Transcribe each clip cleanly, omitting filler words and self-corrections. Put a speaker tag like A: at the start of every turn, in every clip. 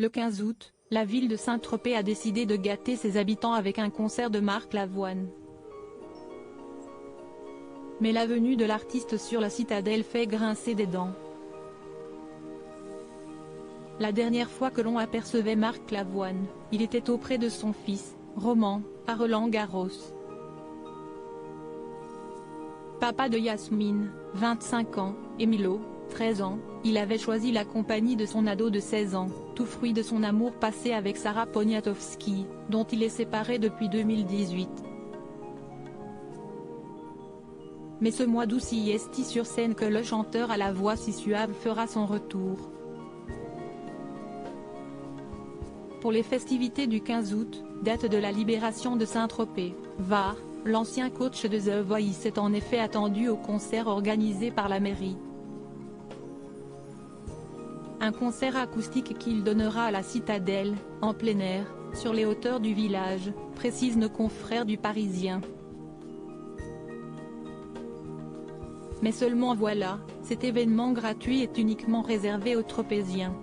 A: Le 15 août, la ville de Saint-Tropez a décidé de gâter ses habitants avec un concert de Marc Lavoine. Mais la venue de l'artiste sur la citadelle fait grincer des dents. La dernière fois que l'on apercevait Marc Lavoine, il était auprès de son fils, Roman, à Roland-Garros. Papa de Yasmine, 25 ans, et Milo, 13 ans, il avait choisi la compagnie de son ado de 16 ans, tout fruit de son amour passé avec Sarah Poniatowski, dont il est séparé depuis 2018. Mais ce mois d'août c'est sur scène que le chanteur à la voix si suave fera son retour. Pour les festivités du 15 août, date de la libération de Saint-Tropez, Var, l'ancien coach de The Voice est en effet attendu au concert organisé par la mairie. Un concert acoustique qu'il donnera à la Citadelle, en plein air, sur les hauteurs du village, précisent nos confrères du Parisien. Mais seulement voilà, cet événement gratuit est uniquement réservé aux Tropéziens.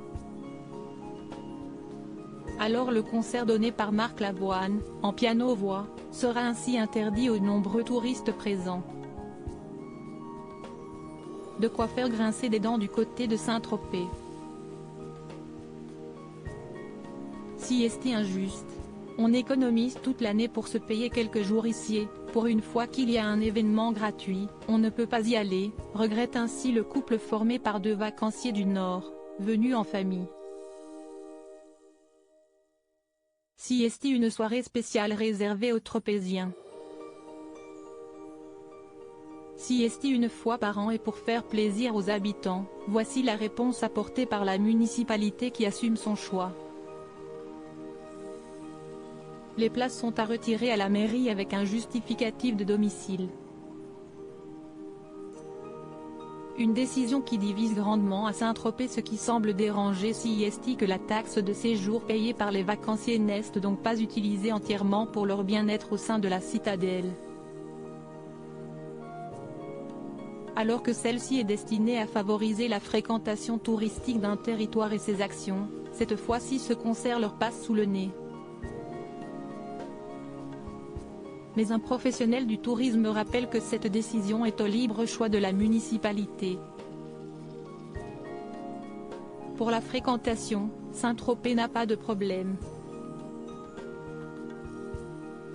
A: Alors le concert donné par Marc Lavoine, en piano-voix, sera ainsi interdit aux nombreux touristes présents. De quoi faire grincer des dents du côté de Saint-Tropez. Si est injuste. On économise toute l'année pour se payer quelques jours ici, pour une fois qu'il y a un événement gratuit, on ne peut pas y aller, regrette ainsi le couple formé par deux vacanciers du Nord, venus en famille. Si est une soirée spéciale réservée aux Tropéziens. Si est une fois par an et pour faire plaisir aux habitants, voici la réponse apportée par la municipalité qui assume son choix. Les places sont à retirer à la mairie avec un justificatif de domicile. Une décision qui divise grandement à Saint-Tropez, ce qui semble déranger si est que la taxe de séjour payée par les vacanciers n'est donc pas utilisée entièrement pour leur bien-être au sein de la citadelle. Alors que celle-ci est destinée à favoriser la fréquentation touristique d'un territoire et ses actions, cette fois-ci ce concert leur passe sous le nez. Mais un professionnel du tourisme rappelle que cette décision est au libre choix de la municipalité. Pour la fréquentation, Saint-Tropez n'a pas de problème.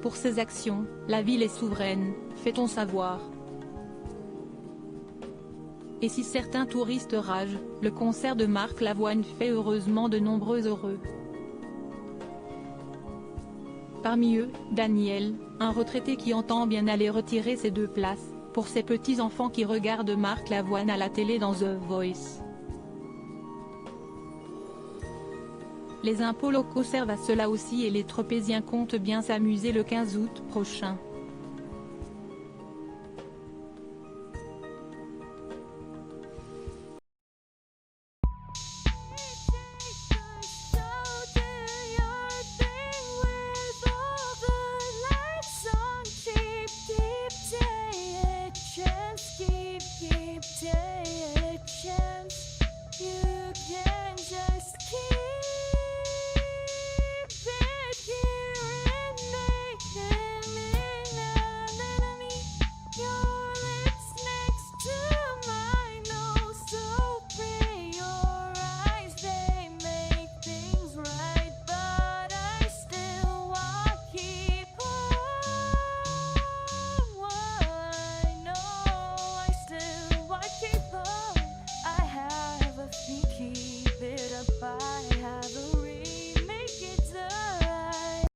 A: Pour ses actions, la ville est souveraine, fait-on savoir. Et si certains touristes ragent, le concert de Marc Lavoine fait heureusement de nombreux heureux. Parmi eux, Daniel, un retraité qui entend bien aller retirer ses 2 places, pour ses petits-enfants qui regardent Marc Lavoine à la télé dans The Voice. Les impôts locaux servent à cela aussi et les Tropéziens comptent bien s'amuser le 15 août prochain.